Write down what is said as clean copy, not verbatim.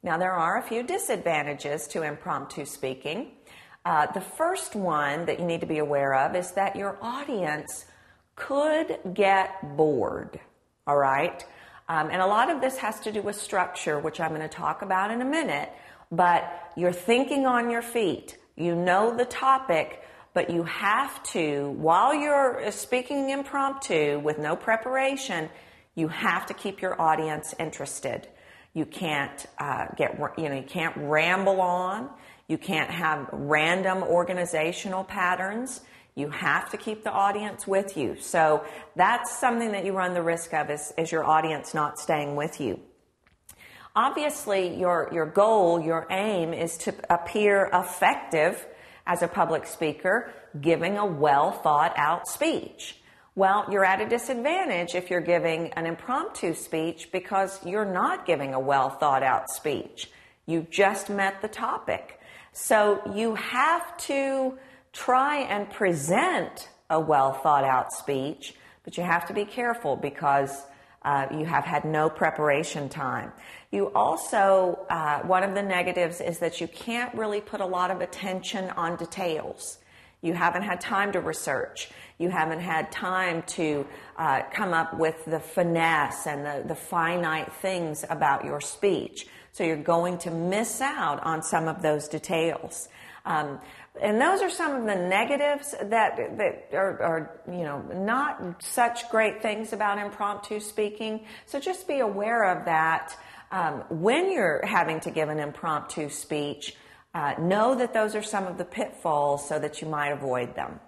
Now, there are a few disadvantages to impromptu speaking. The first one that you need to be aware of is that your audience could get bored, all right? And a lot of this has to do with structure, which I'm going to talk about in a minute, but you're thinking on your feet. You know the topic, but you have to, while you're speaking impromptu with no preparation, you have to keep your audience interested. You can't you can't ramble on. You can't have random organizational patterns. You have to keep the audience with you. So that's something that you run the risk of is your audience not staying with you. Obviously, your goal, your aim is to appear effective as a public speaker, giving a well thought out speech. Well, you're at a disadvantage if you're giving an impromptu speech because you're not giving a well thought out speech. You just met the topic. So you have to try and present a well thought out speech, but you have to be careful because you have had no preparation time. You also, one of the negatives is that you can't really put a lot of attention on details. You haven't had time to research. You haven't had time to come up with the finesse and the finite things about your speech. So you're going to miss out on some of those details. And those are some of the negatives that are not such great things about impromptu speaking. So just be aware of that when you're having to give an impromptu speech. Know that those are some of the pitfalls so that you might avoid them.